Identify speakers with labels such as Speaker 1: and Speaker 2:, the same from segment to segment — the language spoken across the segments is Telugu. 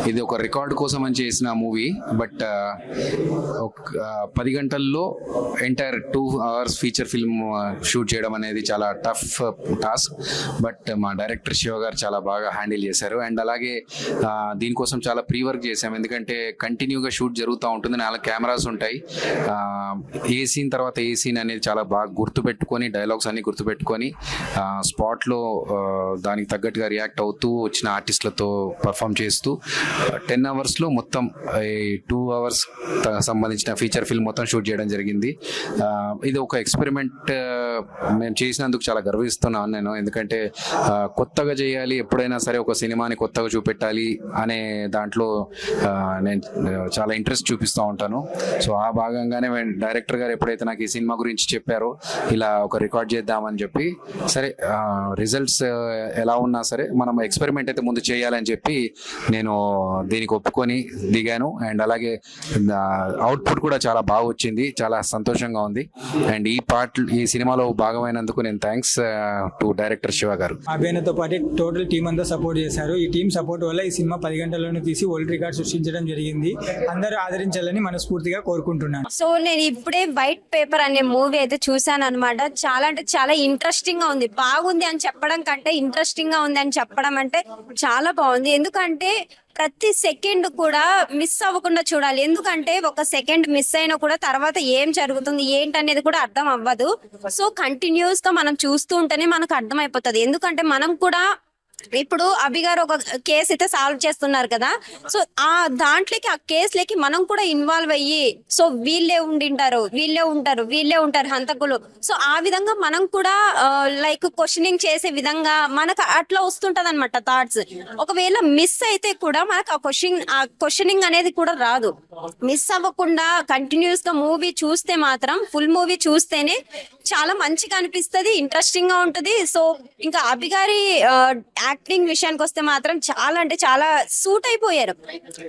Speaker 1: ఇది ఒక రికార్డ్ కోసం అని చేసిన మూవీ. బట్ ఒక 10 గంటల్లో entire 2 hours feature film shoot చేయడం అనేది చాలా టఫ్ టాస్క్. బట్ మా డైరెక్టర్ శివ గారు చాలా బాగా హ్యాండిల్ చేశారు. అండ్ అలాగే దీనికోసం చాలా ప్రీ వర్క్ చేసాం, ఎందుకంటే కంటిన్యూగా షూట్ జరుగుతూ ఉంటుంది, 4 కెమెరాస్ ఉంటాయి. ఏ సీన్ తర్వాత ఏ సీన్ అనేది చాలా బాగా గుర్తుపెట్టుకొని, డైలాగ్స్ అన్ని గుర్తుపెట్టుకొని స్పాట్లో దానికి తగ్గట్టుగా రియాక్ట్ అవుతూ వచ్చిన ఆర్టిస్టులతో పర్ఫామ్ చేస్తూ 10 hours మొత్తం 2 hours సంబంధించిన ఫీచర్ ఫిల్మ్ మొత్తం షూట్ చేయడం జరిగింది. ఇది ఒక ఎక్స్పెరిమెంట్ మేము చేసినందుకు చాలా గర్విస్తున్నాను నేను, ఎందుకంటే కొత్తగా చేయాలి, ఎప్పుడైనా సరే ఒక సినిమాని కొత్తగా చూపెట్టాలి అనే దాంట్లో నేను చాలా ఇంట్రెస్ట్ చూపిస్తూ ఉంటాను. సో ఆ భాగంగానే డైరెక్టర్ గారు ఎప్పుడైతే నాకు ఈ సినిమా గురించి చెప్పారో, ఇలా ఒక రికార్డ్ చేద్దామని చెప్పి, సరే రిజల్ట్స్ ఎలా ఉన్నా సరే మనం ఎక్స్పెరిమెంట్ అయితే ముందు చేయాలని చెప్పి నేను దీనికి ఒప్పుకొని దిగాను. అండ్ అలాగే అవుట్పుట్ కూడా చాలా బాగా వచ్చింది, చాలా సంతోషంగా ఉంది. అండ్ ఈ సినిమాలో భాగమైనందుకు నేను థ్యాంక్స్ టు డైరెక్టర్ శివ గారు.
Speaker 2: అభినయతో పాటు టోటల్ టీం అంతా సపోర్ట్ చేశారు. ఈ టీం సపోర్ట్ వల్ల ఈ సినిమా 10 గంటల్లోనే తీసి వరల్డ్ రికార్డ్ సృష్టించడం జరిగింది. అందరూ ఆదరించాలని మనస్ఫూర్తిగా కోరుకుంటున్నాను.
Speaker 3: సో నేను ఇప్పుడే వైట్ పేపర్ అనే మూవీ అయితే చూసాను అనమాట. చాలా అంటే చాలా ఇంట్రెస్టింగ్ గా ఉంది. బాగుంది అని చెప్పడం కంటే ఇంట్రెస్టింగ్ గా ఉంది అని చెప్పడం అంటే చాలా బాగుంది. ఎందుకంటే ప్రతి సెకండ్ కూడా మిస్ అవ్వకుండా చూడాలి. ఎందుకంటే ఒక సెకండ్ మిస్ అయినా కూడా తర్వాత ఏం జరుగుతుంది ఏంటనేది కూడా అర్థం అవ్వదు. సో కంటిన్యూస్ గా మనం చూస్తూ ఉంటేనే మనకు అర్థం అయిపోతుంది. ఎందుకంటే మనం కూడా ఇప్పుడు అభి గారు ఒక కేసు అయితే సాల్వ్ చేస్తున్నారు కదా, సో ఆ దాంట్లోకి ఆ కేసులకి మనం కూడా ఇన్వాల్వ్ అయ్యి, సో వీళ్ళే ఉంటారు హంతకులు, సో ఆ విధంగా మనం కూడా లైక్ క్వశ్చనింగ్ చేసే విధంగా మనకు అట్లా వస్తుంటది అనమాట థాట్స్. ఒకవేళ మిస్ అయితే కూడా మనకు ఆ క్వశ్చనింగ్ అనేది కూడా రాదు. మిస్ అవ్వకుండా కంటిన్యూస్ గా మూవీ చూస్తే మాత్రం, ఫుల్ మూవీ చూస్తేనే చాలా మంచిగా అనిపిస్తుంది, ఇంట్రెస్టింగ్ గా ఉంటది. సో ఇంకా అభి గారి యాక్టింగ్ విషయానికి వస్తే మాత్రం చాలా అంటే చాలా సూట్ అయిపోయారు.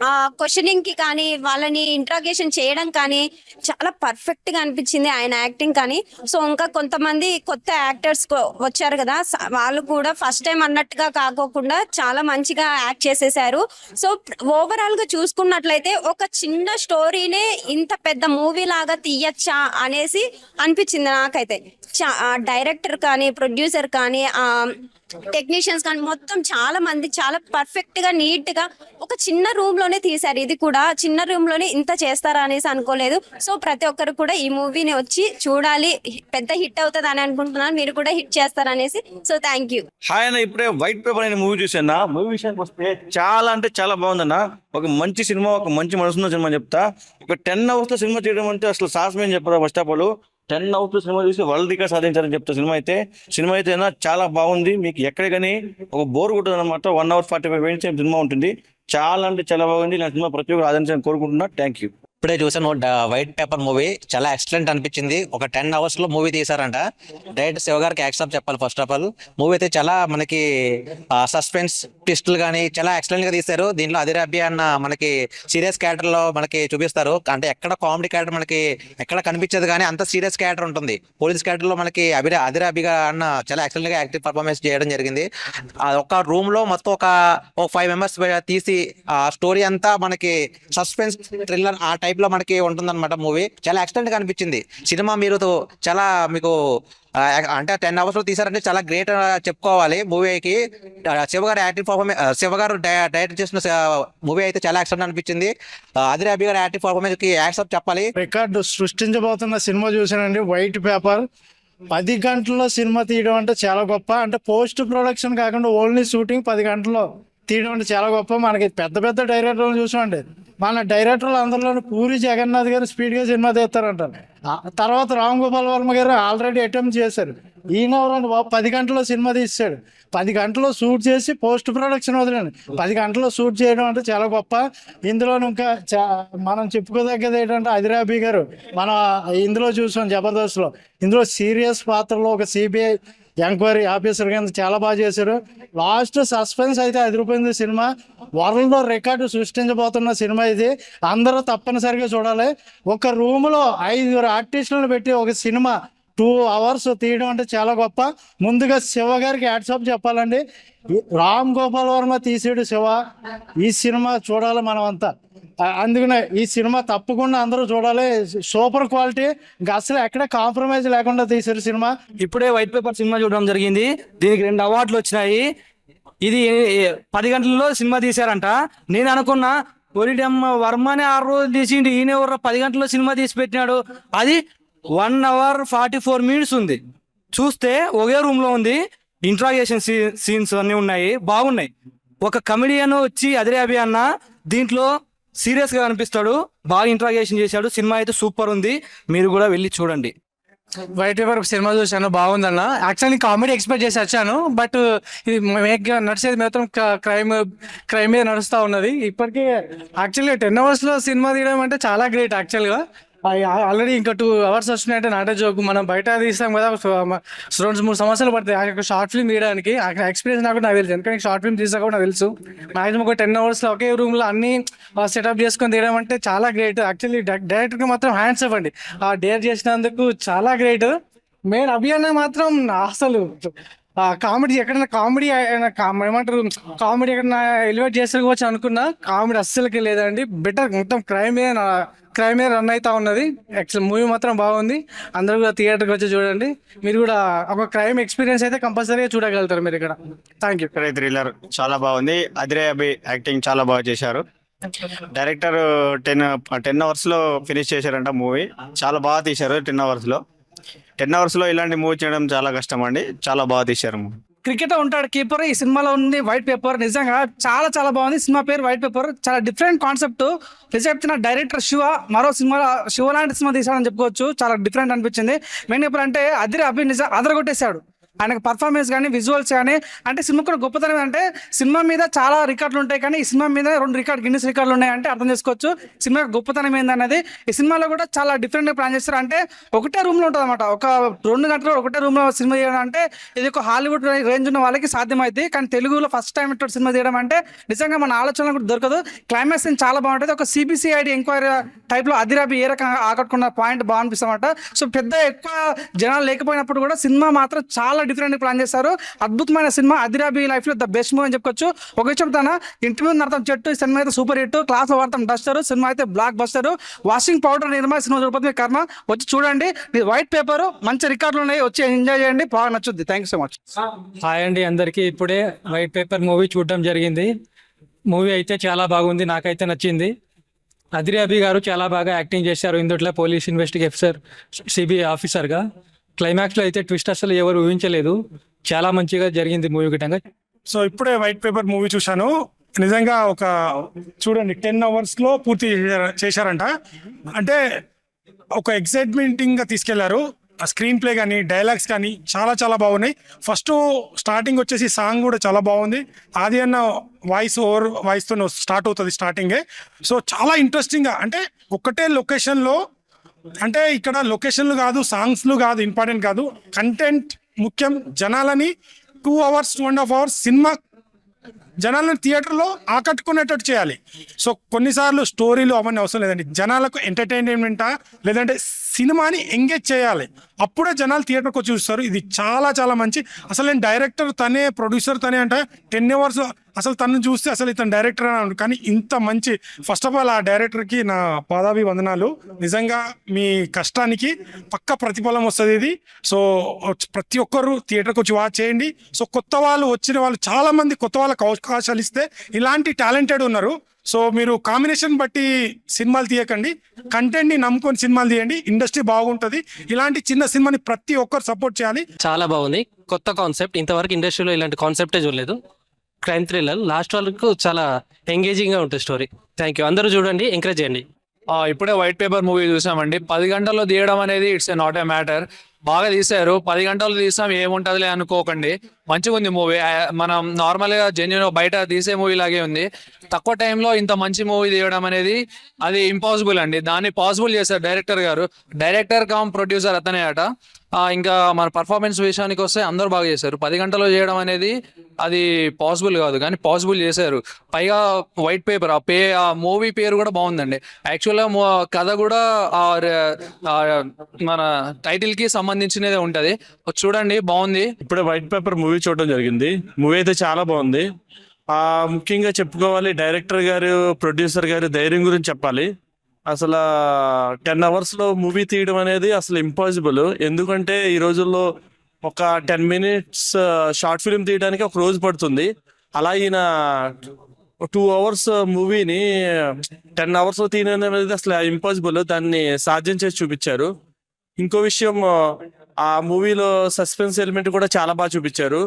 Speaker 3: ఆ క్వశ్చనింగ్ కి కానీ, వాళ్ళని ఇంట్రాగేషన్ చేయడం కానీ చాలా పర్ఫెక్ట్ గా అనిపించింది ఆయన యాక్టింగ్ కానీ. సో ఇంకా కొంతమంది కొత్త యాక్టర్స్ వచ్చారు కదా, వాళ్ళు కూడా ఫస్ట్ టైం అన్నట్టుగా కాకోకుండా చాలా మంచిగా యాక్ట్ చేసేసారు. సో ఓవరాల్ గా చూసుకున్నట్లయితే ఒక చిన్న స్టోరీనే ఇంత పెద్ద మూవీ లాగా తీయచ్చా అనేసి అనిపించింది నాకైతే. డైరెక్టర్ కానీ, ప్రొడ్యూసర్ కానీ, టెక్నీషియన్స్ కానీ మొత్తం చాలా మంది చాలా పర్ఫెక్ట్ గా నీట్ గా ఒక చిన్న రూమ్ లోనే తీశారు. ఇది కూడా చిన్న రూమ్ లోనే ఇంత చేస్తారా అనేసి అనుకోలేదు. సో ప్రతి ఒక్కరు కూడా ఈ మూవీని వచ్చి చూడాలి, పెద్ద హిట్ అవుతుంది అని అనుకుంటున్నాను. మీరు కూడా హిట్ చేస్తారనేసి. So thank you.
Speaker 4: హాయ్ అన్న, ఇప్పుడే వైట్ పేపర్ అనే మూవీ చూసాను. మూవీ విషయానికి వస్తే చాలా అంటే చాలా బాగుందన్న. ఒక మంచి సినిమా, ఒక మంచి మనసున్న సినిమా చెప్తా. ఒక 10 hours లో సినిమా చేయడం అంటే అసలు సాహసమేం చెప్పరా. First of all 10 hours cinema చూసి వరల్డ్ రికార్డ్ సాధించారని చెప్తా. సినిమా అయితే చాలా బాగుంది. మీకు ఎక్కడ కానీ ఒక బోర్ కొట్టదు అనమాట. 1 hour 45 minutes సినిమా ఉంటుంది. చాలా అంటే చాలా బాగుంది. నా సినిమా ప్రతి ఒక్కరు ఆదరించాలని కోరుకుంటున్నా. Thank you.
Speaker 5: ఇప్పుడే చూసాను వైట్ పేపర్ మూవీ, చాలా ఎక్సలెంట్ అనిపించింది. ఒక 10 hours లో మూవీ తీసారంట. డైరెక్టర్ శివ గారికి యాక్సెప్ట్ చెప్పాలి. ఫస్ట్ ఆఫ్ ఆల్ మూవీ అయితే చాలా మనకి సస్పెన్స్ ట్విస్టులు కానీ చాలా ఎక్సలెంట్ గా తీశారు. దీంట్లో అదిరాబి అన్న మనకి సీరియస్ క్యారెక్టర్ లో మనకి చూపిస్తారు. అంటే ఎక్కడ కామెడీ క్యారెక్టర్ మనకి ఎక్కడ కనిపించదు, కానీ అంత సీరియస్ క్యారెక్టర్ ఉంటుంది. పోలీస్ క్యారెక్టర్ లో మనకి అదిరాబిగా అన్న చాలా ఎక్సలెంట్ గా యాక్టివ్ పర్ఫార్మెన్స్ చేయడం జరిగింది. ఒక రూమ్ లో మొత్తం ఒక 5 members తీసి ఆ స్టోరీ అంతా మనకి సస్పెన్స్ థ్రిల్లర్ ఆ టైప్ లో మనకి ఉంటుందన్నమాట. మూవీ చాలా ఎక్సలెంట్ గా అనిపించింది. సినిమా మీరు చాలా మీకు అంటే 10 hours లో తీసారంటే చాలా గ్రేట్ చెప్పుకోవాలి. మూవీకి శివగారు యాక్టివ్ పర్ఫార్మెన్స్, శివగారు డైరెక్ట్ చేసిన మూవీ అయితే చాలా ఎక్సలెంట్ అనిపించింది. అదిరాబి గారు యాక్టివ్ పర్ఫార్మెన్స్ కి యాక్సెప్ట్ చెప్పాలి.
Speaker 6: రికార్డు సృష్టించబోతున్న సినిమా చూసానండి, వైట్ పేపర్. 10 గంటల్లో సినిమా తీయడం అంటే చాలా గొప్ప. అంటే పోస్ట్ ప్రొడక్షన్ కాకుండా ఓన్లీ షూటింగ్ 10 గంటల్లో తీయడం అంటే చాలా గొప్ప. మనకి పెద్ద పెద్ద డైరెక్టర్లు చూసామండి, మన డైరెక్టర్లు అందరిలో పూరి జగన్నాథ్ గారు స్పీడ్గా సినిమా తీస్తారంటారు. తర్వాత రామ్ గోపాల్ వర్మ గారు ఆల్రెడీ అటెంప్ట్ చేశారు. ఈయన ఎవరండి బాబు 10 గంటల్లో సినిమా తీసాడు. 10 గంటల్లో షూట్ చేసి పోస్ట్ ప్రొడక్షన్ వదిలేండి, 10 గంటల్లో షూట్ చేయడం అంటే చాలా గొప్ప. ఇందులో ఇంకా మనం చెప్పుకోదగ్గది ఏంటంటే అదిరాబి గారు మనం ఇందులో చూసాం జబర్దస్త్లో. ఇందులో సీరియస్ పాత్రలో ఒక సిబిఐ ఎంక్వైరీ ఆఫీసర్ కింద చాలా బాగా చేశారు. లాస్ట్ సస్పెన్స్ అయితే అదిరిపోయింది. సినిమా వరల్డ్ రికార్డు సృష్టించబోతున్న సినిమా ఇది. అందరూ తప్పనిసరిగా చూడాలి. ఒక రూమ్లో 5 ఆర్టిస్టులను పెట్టి ఒక సినిమా 2 hours తీయడం అంటే చాలా గొప్ప. ముందుగా శివ గారికి హ్యాట్సాప్ చెప్పాలండి. రామ్ గోపాల్ వర్మ తీసాడు శివ. ఈ సినిమా చూడాలి మనం అంతా. అందుకనే ఈ సినిమా తప్పకుండా అందరూ చూడాలి. సూపర్ క్వాలిటీ, ఇంకా అసలు ఎక్కడ కాంప్రమైజ్ లేకుండా తీసారు సినిమా.
Speaker 7: ఇప్పుడే వైట్ పేపర్ సినిమా చూడడం జరిగింది. దీనికి 2 అవార్డులు వచ్చినాయి. ఇది 10 గంటల్లో సినిమా తీశారంట. నేను అనుకున్నా ఒరిడమ్మ వర్మనే 6 రోజులు తీసిండి, ఈయన ఎవరు 10 గంటల్లో సినిమా తీసి పెట్టినాడు. అది 1 hour 44 minutes ఉంది. చూస్తే ఒకే రూమ్ లో ఉంది. ఇంట్రాగేషన్ సీన్స్ అన్ని ఉన్నాయి, బాగున్నాయి. ఒక కమెడియన్ వచ్చి అదిరే అభి అన్న దీంట్లో సీరియస్ గా అనిపిస్తాడు, బాగా ఇంట్రాగేషన్ చేశాడు. సినిమా అయితే సూపర్ ఉంది, మీరు కూడా వెళ్ళి చూడండి.
Speaker 8: వైట్ పేపర్ సినిమా చూశాను, బాగుందన్న. యాక్చువల్లీ కామెడీ ఎక్స్పెక్ట్ చేసి వచ్చాను, బట్ ఇది నడిచేది మాత్రం క్రైమ్ మీద నడుస్తూ ఉన్నది. ఇప్పటికీ యాక్చువల్లీ 10 hours లో సినిమా తీయడం అంటే చాలా గ్రేట్. యాక్చువల్గా ఆల్రెడీ ఇంకా 2 hours వచ్చినాయంటే నాటే జోకు. మనం బయట తీస్తాం కదా, 2-3 సంవత్సరాలు పడతాయి ఒక షార్ట్ ఫిల్మ్ తీయడానికి. ఎక్స్పీరియన్స్ నాకు తెలుసు, ఎందుకంటే షార్ట్ ఫిల్మ్ తీసా కూడా నాకు తెలుసు. మాక్సిమం ఒక 10 hours లో ఒకే రూమ్ లో అన్ని సెటప్ చేసుకొని తీయడం అంటే చాలా గ్రేట్. యాక్చువల్లీ డైరెక్టర్ కి మాత్రం హ్యాండ్స్ ఇవ్వండి, ఆ డేర్ చేసినందుకు చాలా గ్రేట్. మెయిన్ అభియాన్ మాత్రం అసలు కామెడీ ఎక్కడైనా కామెడీ ఏమంటారు, కామెడీ ఎక్కడైనా ఎలివేట్ చేసుకోవచ్చు అనుకున్నా, కామెడీ అస్సలకి లేదండి. బెటర్, మొత్తం క్రైమే రన్ అవుతా ఉన్నది. యాక్చువల్ మూవీ మాత్రం బాగుంది. అందరూ కూడా థియేటర్కి వచ్చి చూడండి. మీరు కూడా ఒక క్రైమ్ ఎక్స్పీరియన్స్ అయితే కంపల్సరీగా చూడగలుగుతారు మీరు ఇక్కడ. Thank you.
Speaker 9: థ్రిల్లర్ చాలా బాగుంది. అదిరే అభి యాక్టింగ్ చాలా బాగా చేశారు. డైరెక్టర్ 10 hours లో ఫినిష్ చేశారంట మూవీ. చాలా బాగా తీశారు. 10 hours లో 10 hours లో ఇలాంటి మూవీ చేయడం చాలా కష్టం అండి. చాలా బాగా తీశారు మూవీ.
Speaker 7: క్రికెటర్ ఉంటాడు కీపర్, ఈ సినిమాలో ఉంది వైట్ పేపర్. నిజంగా చాలా చాలా బాగుంది. సినిమా పేరు వైట్ పేపర్, చాలా డిఫరెంట్ కాన్సెప్ట్. నిజం చెప్తున్నా, డైరెక్టర్ శివ మరో సినిమా శివ లాంటి సినిమా తీసాడని చెప్పుకోవచ్చు. చాలా డిఫరెంట్ అనిపించింది. మెయిన్ ఇప్పుడు అంటే అదిరే అభి నిజం అదరగొట్టేశాడు. ఆయనకు పర్ఫార్మెన్స్ కానీ విజువల్స్ కానీ, అంటే సినిమా కూడా గొప్పతనం అంటే సినిమా మీద చాలా రికార్డులు ఉంటాయి, కానీ ఈ సినిమా మీద 2 గిన్నిస్ రికార్డులు ఉన్నాయంటే అర్థం చేసుకోవచ్చు సినిమా గొప్పతనం ఏందనేది. ఈ సినిమాలో కూడా చాలా డిఫరెంట్ గా ప్లాన్ చేస్తారు. అంటే ఒకటే రూమ్ లో ఉంటుంది అనమాట. ఒక 2 గంటలు ఒకటే రూమ్ లో సినిమా చేయడం అంటే ఇది ఒక హాలీవుడ్ రేంజ్ ఉన్న వాళ్ళకి సాధ్యమైంది. కానీ తెలుగులో ఫస్ట్ టైం ఇట్లా సినిమా తీయడం అంటే నిజంగా మన ఆలోచన కూడా దొరకదు. క్లైమాక్స్ చాలా బాగుంటుంది. ఒక సిబిసిఐడి ఎంక్వైరీ టైప్ లో అదిరాబి ఏ రకంగా ఆకట్టుకున్న పాయింట్ బాగా అనిపిస్తామట. సో ఎక్కువ జనాలు లేకపోయినప్పుడు కూడా సినిమా మాత్రం చాలా డిఫరెంట్ ప్లాన్ చేశారు. అద్భుతమైన సినిమా. అదిరాబి లైఫ్ లో ద బెస్ట్ మూవీ అని చెప్పుకోవచ్చు. ఒక చెప్తాను, ఇంటి మీద నడతాం చెట్టు సినిమా అయితే సూపర్ హిట్, క్లాస్ లో వాడతాం డస్టర్ సినిమా అయితే బ్లాక్ బస్టర్, వాషింగ్ పౌడర్ నిర్మా సినిమా చూడకపోతే కర్మ. వచ్చి చూడండి. వైట్ పేపర్ మంచి రికార్డులు ఉన్నాయి, వచ్చి ఎంజాయ్ చేయండి, బాగా నచ్చుద్ది. Thank you so much.
Speaker 2: Hi అండి అందరికీ. ఇప్పుడే వైట్ పేపర్ మూవీ చూడడం జరిగింది. మూవీ అయితే చాలా బాగుంది, నాకైతే నచ్చింది. అదిరే అభి గారు చాలా బాగా యాక్టింగ్ చేశారు ఇందుట్లో పోలీస్ ఇన్వెస్టిగేటర్ సిబిఐ ఆఫీసర్గా. క్లైమాక్స్లో అయితే ట్విస్ట్ అసలు ఎవరు ఊహించలేదు. చాలా మంచిగా జరిగింది మూవీ గిట్టంగా.
Speaker 10: సో ఇప్పుడే వైట్ పేపర్ మూవీ చూశాను. నిజంగా ఒక చూడండి 10 hours లో పూర్తి చేశారంట. అంటే ఒక ఎక్సైట్మెంటింగ్ గా తీసుకెళ్లారు. ఆ స్క్రీన్ ప్లే కానీ డైలాగ్స్ కానీ చాలా చాలా బాగున్నాయి. ఫస్ట్ స్టార్టింగ్ వచ్చేసి సాంగ్ కూడా చాలా బాగుంది. ఆది అన్న వాయిస్తో స్టార్ట్ అవుతుంది స్టార్టింగే. సో చాలా ఇంట్రెస్టింగ్గా, అంటే ఒకటే లొకేషన్లో, అంటే ఇక్కడ లొకేషన్లు కాదు, సాంగ్స్లు కాదు ఇంపార్టెంట్ కాదు, కంటెంట్ ముఖ్యం. జనాలని 2 hours 2.5 hours సినిమా జనాలను థియేటర్లో ఆకట్టుకునేటట్టు చేయాలి. సో కొన్నిసార్లు స్టోరీలు అవన్నీ అవసరం లేదండి, జనాలకు ఎంటర్టైన్మెంటా లేదంటే సినిమాని ఎంగేజ్ చేయాలి, అప్పుడే జనాలు థియేటర్కి వచ్చి చూస్తారు. ఇది చాలా చాలా మంచి. అసలు నేను డైరెక్టర్ తనే, ప్రొడ్యూసర్ తనే అంటే 10 hours అసలు తను చూస్తే అసలు ఇతను డైరెక్టర్ అని. కానీ ఇంత మంచి, ఫస్ట్ ఆఫ్ ఆల్ ఆ డైరెక్టర్కి నా పాదాభి వందనాలు. నిజంగా మీ కష్టానికి పక్క ప్రతిఫలం వస్తుంది ఇది. సో ప్రతి ఒక్కరు థియేటర్కి వచ్చి వాచ్ చేయండి. సో కొత్త వాళ్ళు వచ్చిన వాళ్ళు చాలా మంది కొత్త వాళ్ళకి అవకాశాలు ఇస్తే ఇలాంటి టాలెంటెడ్ ఉన్నారు. సో మీరు కాంబినేషన్ బట్టి సినిమాలు తీయకండి, కంటెంట్ని నమ్ముకొని సినిమాలు తీయండి, ఇండస్ట్రీ బాగుంటుంది. ఇలాంటి చిన్న సినిమాని ప్రతి ఒక్కరు సపోర్ట్ చేయాలి.
Speaker 11: చాలా బాగుంది, కొత్త కాన్సెప్ట్. ఇంతవరకు ఇండస్ట్రీలో ఇలాంటి కాన్సెప్టే చూడలేదు. క్రైమ్ థ్రిల్లర్ లాస్ట్ వరకు చాలా ఎంగేజింగ్ గా ఉంటుంది స్టోరీ. Thank you. అందరూ చూడండి, ఎంకరేజ్ చేయండి.
Speaker 8: ఇప్పుడే వైట్ పేపర్ మూవీ చూసామండి. 10 గంటల్లో తీయడం అనేది ఇట్స్ నాట్ ఏ మ్యాటర్. బాగా తీశారు. 10 గంటలు తీసాం ఏముంటదిలే అనుకోకండి. మంచిగా ఉంది మూవీ. మనం నార్మల్ గా జెన్యున్ బయట తీసే మూవీ లాగే ఉంది. తక్కువ టైంలో ఇంత మంచి మూవీ తీయడం అనేది అది ఇంపాసిబుల్ అండి. దాన్ని పాసిబుల్ చేశారు డైరెక్టర్ గారు. డైరెక్టర్ కమ్ ప్రొడ్యూసర్ అతనే అట. ఇంకా మన పర్ఫార్మెన్స్ విషయానికి వస్తే అందరూ బాగా చేశారు. 10 గంటల్లో చేయడం అనేది అది పాసిబుల్ కాదు, కానీ పాసిబుల్ చేశారు. పైగా వైట్ పేపర్ ఆ మూవీ పేరు కూడా బాగుందండి. యాక్చువల్గా కథ కూడా మన టైటిల్ కి సంబంధించినదే ఉంటది. చూడండి, బాగుంది.
Speaker 10: ఇప్పుడే వైట్ పేపర్ మూవీ చూడడం జరిగింది. మూవీ అయితే చాలా బాగుంది. ముఖ్యంగా చెప్పుకోవాలి, డైరెక్టర్ గారు, ప్రొడ్యూసర్ గారు ధైర్యం గురించి చెప్పాలి. అసలు 10 hours లో మూవీ తీయడం అనేది అసలు ఇంపాసిబుల్. ఎందుకంటే ఈ రోజుల్లో ఒక 10 minutes షార్ట్ ఫిల్మ్ తీయడానికి ఒక రోజు పడుతుంది. అలా ఈయన 2 hours మూవీని 10 hours లో తీయడం అనేది అసలు ఇంపాసిబుల్. దాన్ని సాధ్యం చేసి చూపించారు. ఇంకో విషయం, ఆ మూవీలో సస్పెన్స్ ఎలిమెంట్ కూడా చాలా బాగా చూపించారు.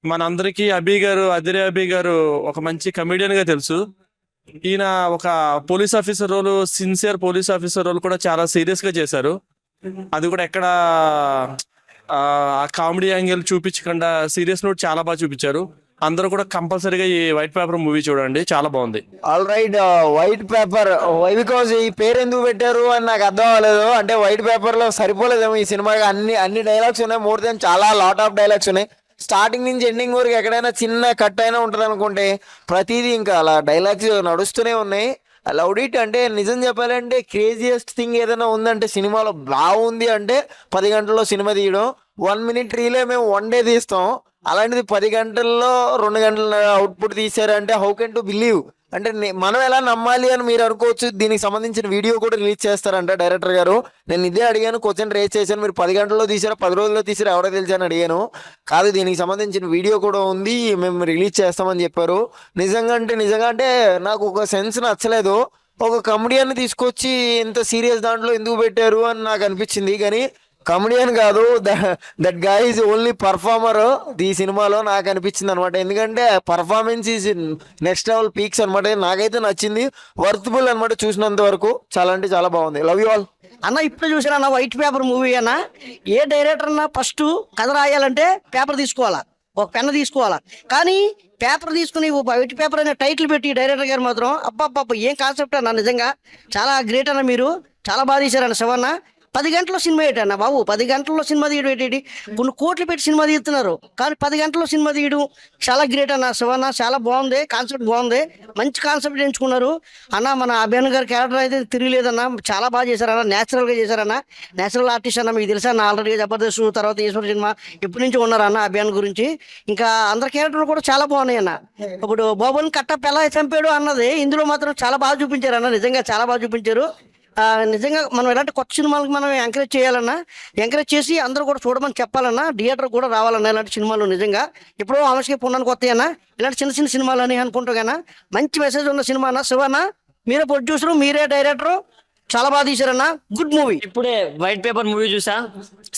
Speaker 10: మనందరికీ అదిరే అభి గారు ఒక మంచి కమెడియన్ గా తెలుసు. ఈయన ఒక police officer role, sincere police officer role కూడా చాలా సీరియస్ గా చేశారు. అది కూడా ఎక్కడ ఆ కామెడీ యాంగిల్ చూపించకుండా సీరియస్ నోట్ చాలా బాగా చూపించారు. అందరూ కూడా కంపల్సరీగా ఈ వైట్ పేపర్ మూవీ చూడండి, చాలా బాగుంది.
Speaker 12: All right, white paper why because ఈ పేరు ఎందుకు పెట్టారు అని నాకు అర్థం అవ్వలేదు. అంటే వైట్ పేపర్ లో సరిపోలేదేమో ఈ సినిమాకి. అన్ని డైలాగ్స్ ఉన్నాయి, మోర్ దెన్ చాలా లాట్ ఆఫ్ డైలాగ్స్ ఉన్నాయి. స్టార్టింగ్ నుంచి ఎండింగ్ వరకు ఎక్కడైనా చిన్న కట్ అయినా ఉంటుంది అనుకుంటే ప్రతిదీ ఇంకా అలా డైలాగ్స్ నడుస్తూనే ఉన్నాయి. Loved it. అంటే నిజం చెప్పాలంటే క్రేజియస్ట్ థింగ్ ఏదైనా ఉందంటే సినిమాలో బాగుంది అంటే 10 గంటల్లో సినిమా తీయడం. 1 minute రీలే మేము 1 day తీస్తాం, అలాంటిది 10 గంటల్లో 2 గంటల అవుట్పుట్ తీసారంటే హౌ కెన్ టు బిలీవ్. అంటే మనం ఎలా నమ్మాలి అని మీరు అనుకోవచ్చు. దీనికి సంబంధించిన వీడియో కూడా రిలీజ్ చేస్తారంట డైరెక్టర్ గారు. నేను ఇదే అడిగాను, క్వశ్చన్ రేస్ చేశాను. మీరు 10 గంటల్లో తీసారా 10 రోజుల్లో తీసారా ఎవరో తెలుసా అని అడిగాను. కాదు, దీనికి సంబంధించిన వీడియో కూడా ఉంది, మేము రిలీజ్ చేస్తామని చెప్పారు. నిజంగా అంటే నాకు ఒక సెన్స్ నచ్చలేదు. ఒక కమెడియన్ తీసుకొచ్చి ఇంత సీరియస్ దాంట్లో ఎందుకు పెట్టారు అని నాకు అనిపించింది. కానీ కమెడియన్ కాదు, that guy is only performer ఈ సినిమాలో నాకు అనిపించింది అనమాట. ఎందుకంటే performance is next level peaks అనమాట. నాకైతే నచ్చింది, వర్త్బుల్ అనమాట. చూసినంత వరకు చాలా అంటే చాలా బాగుంది. Love you all.
Speaker 7: అన్న ఇప్పుడు చూసాను అన్న వైట్ పేపర్ మూవీ అన్న. ఏ డైరెక్టర్ అన్న ఫస్ట్ కథ రాయాలంటే పేపర్ తీసుకోవాలా, ఒక పెన్ తీసుకోవాలా. కానీ పేపర్ తీసుకుని వైట్ పేపర్ అనే టైటిల్ పెట్టి డైరెక్టర్ గారు మాత్రం అబ్బా ఏం కాన్సెప్ట్ అన్న. నిజంగా చాలా గ్రేట్ అన్న, మీరు చాలా బాగా తీశారన్న శివన్న. 10 గంటల్లో సినిమా ఏంటన్న బాబు, 10 గంటల్లో సినిమా తీయడం ఏంటి? కొన్ని కోట్లు పెట్టి సినిమా తీస్తున్నారు, కానీ 10 గంటల్లో సినిమా తీయడం చాలా గ్రేట్ అన్న. శివన్న చాలా బాగుంది, కాన్సెప్ట్ బాగుంది, మంచి కాన్సెప్ట్ ఎంచుకున్నారు అన్న. మన అభియాన్ గారి క్యారెక్టర్ అయితే తిరిగిలేదన్న, చాలా బాగా చేశారన్న, న్యాచురల్గా చేశారన్న. న్యాచురల్ ఆర్టిస్ట్ అన్న, మీకు తెలుసా అన్న. ఆల్రెడీ జబర్దస్త్ తర్వాత ఈశ్వర సినిమా ఎప్పటి నుంచి ఉన్నారన్న అభియాన్ గురించి. ఇంకా అందరి క్యారెక్టర్లు కూడా చాలా బాగున్నాయి అన్న. ఇప్పుడు బాబుని కట్టప్ప ఎలా చంపాడు అన్నది ఇందులో మాత్రం చాలా బాగా చూపించారు అన్న. నిజంగా చాలా బాగా చూపించారు. నిజంగా మనం ఇలాంటి కొత్త సినిమాలకు మనం ఎంకరేజ్ చేయాలన్నా, ఎంకరేజ్ చేసి అందరూ కూడా చూడమని చెప్పాలన్నా, థియేటర్ కూడా రావాలన్నా ఇలాంటి సినిమాలు. నిజంగా ఎప్పుడో ఆమెకి పున్నానికి వస్తాయి అన్న ఇలాంటి చిన్న సినిమాలు అని అనుకుంటా కన్నా. మంచి మెసేజ్ ఉన్న సినిమా అన్న. శివన్న మీరే ప్రొడ్యూసరు, మీరే డైరెక్టరు, చాలా బాగా తీశారన్న. Good movie.
Speaker 13: ఇప్పుడే వైట్ పేపర్ మూవీ చూసా.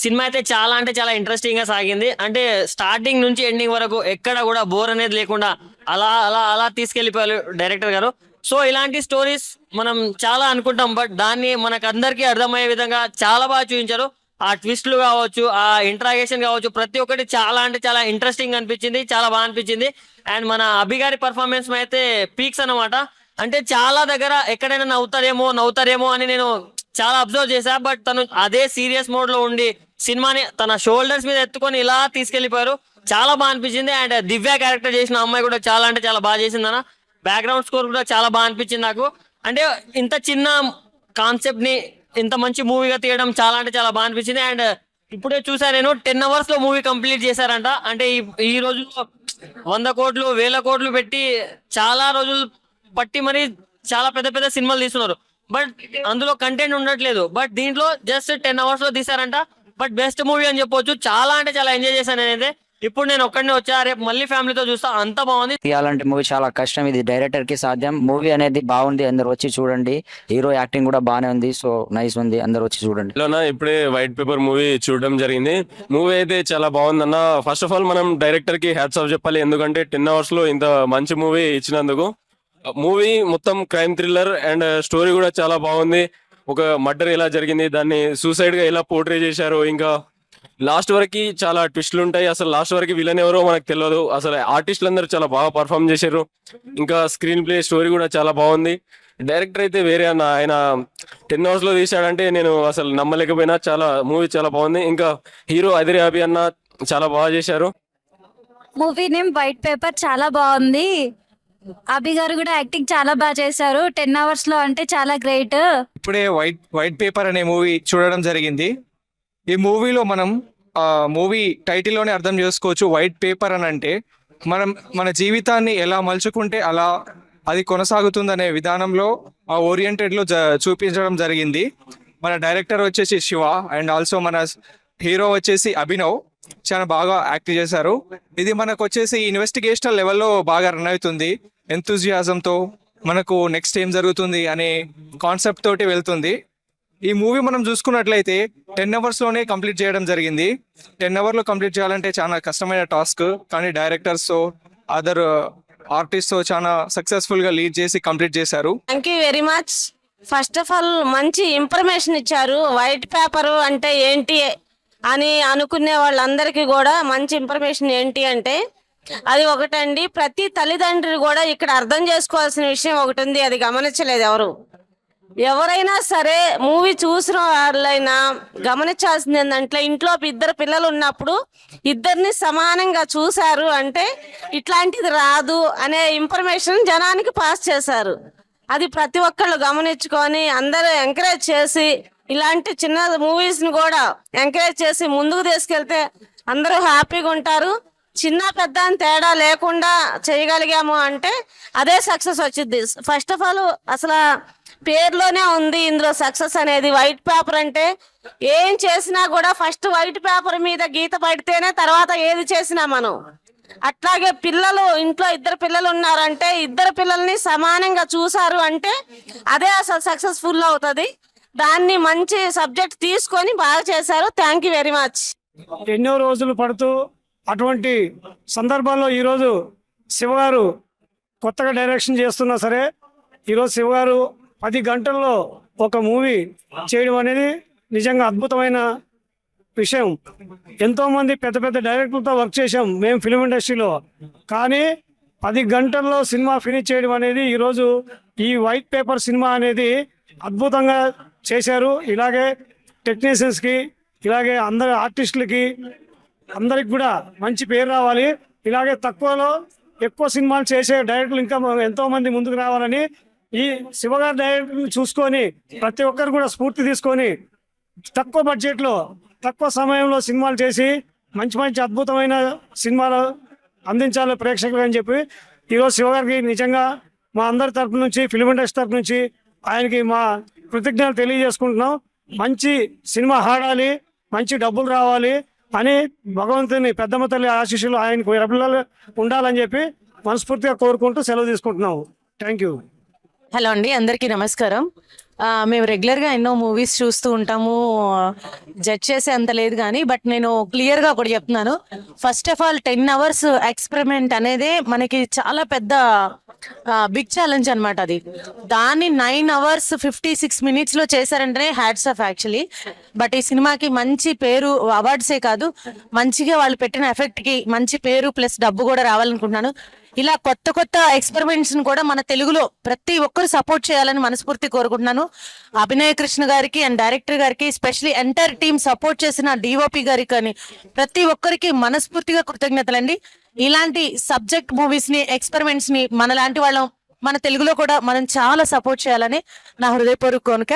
Speaker 13: సినిమా అయితే చాలా అంటే చాలా ఇంట్రెస్టింగ్ గా సాగింది. అంటే స్టార్టింగ్ నుంచి ఎండింగ్ వరకు ఎక్కడ కూడా బోర్ అనేది లేకుండా అలా అలా అలా తీసుకెళ్లిపోయారు డైరెక్టర్ గారు. సో ఇలాంటి స్టోరీస్ మనం చాలా అనుకుంటాం, బట్ దాన్ని మనకు అందరికీ అర్థమయ్యే విధంగా చాలా బాగా చూపించారు. ఆ ట్విస్ట్లు కావచ్చు, ఆ ఇంట్రాగేషన్ కావచ్చు, ప్రతి ఒక్కటి చాలా అంటే చాలా ఇంట్రెస్టింగ్ అనిపించింది, చాలా బాగా అనిపించింది. అండ్ మన అభి గారి పర్ఫార్మెన్స్ అయితే పీక్స్ అన్నమాట. అంటే చాలా దగ్గర ఎక్కడైనా నవ్వుతారేమో అని నేను చాలా అబ్జర్వ్ చేశా, బట్ తను అదే సీరియస్ మోడ్ లో ఉండి సినిమాని తన షోల్డర్స్ మీద ఎత్తుకొని ఇలా తీసుకెళ్లిపోయారు. చాలా బాగా అనిపించింది. అండ్ దివ్య క్యారెక్టర్ చేసిన అమ్మాయి కూడా చాలా అంటే చాలా బాగా చేసిందన్న. బ్యాక్గ్రౌండ్ స్కోర్ కూడా చాలా బాగా అనిపించింది నాకు. అంటే ఇంత చిన్న కాన్సెప్ట్ ని ఇంత మంచి మూవీగా తీయడం చాలా అంటే చాలా బాగా అనిపించింది. అండ్ ఇప్పుడే చూసా నేను 10 hours లో మూవీ కంప్లీట్ చేశారంట. అంటే ఈ రోజుల్లో 100 కోట్లు 1000 కోట్లు పెట్టి చాలా రోజులు పట్టి మరి చాలా పెద్ద పెద్ద సినిమాలు తీస్తున్నారు, బట్ అందులో కంటెంట్ ఉండట్లేదు. బట్ దీంట్లో జస్ట్ 10 hours లో తీసారంట. బట్ బెస్ట్ మూవీ అని చెప్పొచ్చు. చాలా అంటే చాలా ఎంజాయ్ చేశాను నేనైతే. ఇప్పుడు నేను ఒక్కడనే వచ్చా, రేపు మళ్ళీ ఫ్యామిలీతో చూస్తా. అంత బాగుంది.
Speaker 14: తీయాలంటే మూవీ చాలా కష్టం, ఇది డైరెక్టర్ కి సాధ్యం. మూవీ అనేది బాగుంది, అందరు వచ్చి చూడండి. హీరో యాక్టింగ్ కూడా బాగానే ఉంది, సో నైస్ ఉంది, అందరు వచ్చి చూడండి.
Speaker 10: ఇప్పుడే వైట్ పేపర్ మూవీ చూడడం జరిగింది. మూవీ అయితే చాలా బాగుందన్న. ఫస్ట్ ఆఫ్ ఆల్ మనం డైరెక్టర్ కి హ్యాట్స్ ఆఫ్ చెప్పాలి, ఎందుకంటే 10 hours లో ఇంత మంచి మూవీ ఇచ్చినందుకు. మూవీ మొత్తం క్రైమ్ థ్రిల్లర్ అండ్ స్టోరీ కూడా చాలా బాగుంది. ఒక మర్డర్ ఎలా జరిగింది, దాన్ని సూసైడ్ గా ఎలా పోర్ట్రే చేశారు, ఇంకా
Speaker 15: లాస్ట్ వరకు చాలా ట్విస్టులు ఉంటాయి. అసలు లాస్ట్ వరకు విలన్ ఎవరో మనకు తెలియదు. అసలు ఆర్టిస్టులు అందరూ చాలా బాగా పర్ఫామ్ చేశారు. ఇంకా స్క్రీన్ ప్లే స్టోరీ కూడా చాలా బాగుంది. డైరెక్టర్ అయితే వేరే అన్న, ఆయన 10 hours లో తీశాడంటే నేను అసలు నమ్మలేకపోయినా. చాలా మూవీ చాలా బాగుంది. ఇంకా హీరో అదిరే అభి అన్న చాలా బాగా చేశారు.
Speaker 3: మూవీ నేమ్ వైట్ పేపర్ చాలా బాగుంది. అభి గారు కూడా యాక్టింగ్ చాలా బాగా చేశారు. 10 hours లో అంటే చాలా గ్రేట్.
Speaker 8: ఇప్పుడే వైట్ పేపర్ అనే మూవీ చూడడం జరిగింది. ఈ మూవీలో మనం మూవీ టైటిల్లోనే అర్థం చేసుకోవచ్చు. వైట్ పేపర్ అని అంటే మనం మన జీవితాన్ని ఎలా మలుచుకుంటే అలా అది కొనసాగుతుందనే విధానంలో ఆ ఓరియంటెడ్లో చూపించడం జరిగింది. మన డైరెక్టర్ వచ్చేసి శివ అండ్ ఆల్సో మన హీరో వచ్చేసి అభినవ్ చాలా బాగా యాక్ట్ చేశారు. ఇది మనకు వచ్చేసి ఇన్వెస్టిగేషనల్ లెవెల్లో బాగా రన్ అవుతుంది. ఎంతూజియాజంతో మనకు నెక్స్ట్ ఏం జరుగుతుంది అనే కాన్సెప్ట్ తోటి వెళ్తుంది. ఈ మూవీ మనం చూసుకున్నట్లయితే 10 hours లోనే కంప్లీట్ చేయడం జరిగింది. 10 hours లో కంప్లీట్ చేయాలంటే చాలా కష్టమైన టాస్క్, కానీ డైరెక్టర్స్ అదర్ ఆర్టిస్ట్ చాలా సక్సెస్ఫుల్ గా లీడ్ చేసి కంప్లీట్ చేశారు.
Speaker 3: Thank you very much. First of all మంచి ఇన్ఫర్మేషన్ ఇచ్చారు. వైట్ పేపర్ అంటే ఏంటి అని అనుకునే వాళ్ళందరికీ కూడా మంచి ఇన్ఫర్మేషన్ ఏంటి అంటే అది ఒకటండి. ప్రతి తల్లిదండ్రులు కూడా ఇక్కడ అర్థం చేసుకోవాల్సిన విషయం ఒకటి ఉంది, అది గమనించలేదు ఎవరు. ఎవరైనా సరే మూవీ చూసిన వాళ్ళైనా గమనించాల్సింది ఏంటంటే ఇంట్లో 2 పిల్లలు ఉన్నప్పుడు ఇద్దరిని సమానంగా చూశారు అంటే ఇట్లాంటిది రాదు అనే ఇన్ఫర్మేషన్ జనానికి పాస్ చేశారు. అది ప్రతి ఒక్కళ్ళు గమనించుకొని అందరూ ఎంకరేజ్ చేసి ఇలాంటి చిన్న మూవీస్ ని కూడా ఎంకరేజ్ చేసి ముందుకు తీసుకెళ్తే అందరూ హ్యాపీగా ఉంటారు. చిన్న పెద్ద అని తేడా లేకుండా చేయగలిగాము అంటే అదే సక్సెస్ వచ్చింది. ఫస్ట్ ఆఫ్ ఆల్ అసలు పేర్లోనే ఉంది ఇందులో సక్సెస్ అనేది. వైట్ పేపర్ అంటే ఏం చేసినా కూడా ఫస్ట్ వైట్ పేపర్ మీద గీత పడితేనే తర్వాత ఏది చేసినా మనం. అట్లాగే పిల్లలు ఇంట్లో 2 పిల్లలు ఉన్నారంటే 2 పిల్లల్ని సమానంగా చూసారు అంటే అదే అసలు సక్సెస్ఫుల్ అవుతుంది. దాన్ని మంచి సబ్జెక్ట్ తీసుకొని బాగా చేశారు. Thank you very much.
Speaker 10: ఎన్నో రోజులు పడుతూ అటువంటి సందర్భాల్లో ఈరోజు శివగారు కొత్తగా డైరెక్షన్ చేస్తున్నా సరే ఈరోజు శివగారు 10 గంటల్లో ఒక మూవీ చేయడం అనేది నిజంగా అద్భుతమైన విషయం. ఎంతోమంది పెద్ద పెద్ద డైరెక్టర్లతో వర్క్ చేశాం మేము ఫిల్మ్ ఇండస్ట్రీలో, కానీ 10 గంటల్లో సినిమా ఫినిష్ చేయడం అనేది ఈరోజు ఈ వైట్ పేపర్ సినిమా అనేది అద్భుతంగా చేశారు. ఇలాగే టెక్నీషియన్స్కి ఇలాగే అందరి ఆర్టిస్టులకి అందరికి కూడా మంచి పేరు రావాలి. ఇలాగే తక్కువలో ఎక్కువ సినిమాలు చేసే డైరెక్టర్లు ఇంకా ఎంతోమంది ముందుకు రావాలని ఈ శివగారి డైరెక్టర్ని చూసుకొని ప్రతి ఒక్కరు కూడా స్ఫూర్తి తీసుకొని తక్కువ బడ్జెట్లో తక్కువ సమయంలో సినిమాలు చేసి మంచి మంచి అద్భుతమైన సినిమాలు అందించాలి ప్రేక్షకులు అని చెప్పి ఈరోజు శివగారికి నిజంగా మా అందరి తరపు నుంచి ఫిల్మ్ ఇండస్ట్రీ తరపు నుంచి ఆయనకి మా కృతజ్ఞతలు తెలియజేసుకుంటున్నాం. మంచి సినిమా ఆడాలి, మంచి డబ్బులు రావాలి అని భగవంతుని పెద్దమ్మ తల్లి ఆశీస్సులు ఆయనకు ఎరపిల్లలు ఉండాలని చెప్పి మనస్ఫూర్తిగా కోరుకుంటూ సెలవు తీసుకుంటున్నాము. Thank you.
Speaker 3: హలో అండి, అందరికీ నమస్కారం. మేము రెగ్యులర్గా ఎన్నో మూవీస్ చూస్తూ ఉంటాము, జడ్జ్ చేసే అంత లేదు కానీ బట్ నేను క్లియర్గా ఒకటి చెప్తున్నాను. First of all 10 hours experiment అనేది మనకి చాలా పెద్ద బిగ్ ఛాలెంజ్ అనమాట. అది దాన్ని 9 hours 56 minutes లో చేశారంటేనే హ్యాట్స్ ఆఫ్ యాక్చువల్లీ. బట్ ఈ సినిమాకి మంచి పేరు, అవార్డ్సే కాదు మంచిగా వాళ్ళు పెట్టిన ఎఫెక్ట్కి మంచి పేరు ప్లస్ డబ్బు కూడా రావాలనుకుంటున్నాను. ఇలా కొత్త కొత్త ఎక్స్పెరిమెంట్స్ ని కూడా మన తెలుగులో ప్రతి ఒక్కరు సపోర్ట్ చేయాలని మనస్ఫూర్తి కోరుకుంటున్నాను. అభినయ్ కృష్ణ గారికి అండ్ డైరెక్టర్ గారికి, స్పెషల్లీ ఎంటైర్ టీమ్ సపోర్ట్ చేసిన డిఓపి గారికి కానీ ప్రతి ఒక్కరికి మనస్ఫూర్తిగా కృతజ్ఞతలండి. ఇలాంటి సబ్జెక్ట్ మూవీస్ ని, ఎక్స్పెరిమెంట్స్ ని మనలాంటి వాళ్ళం మన తెలుగులో కూడా మనం చాలా సపోర్ట్ చేయాలని నా హృదయపూర్వక కోరిక.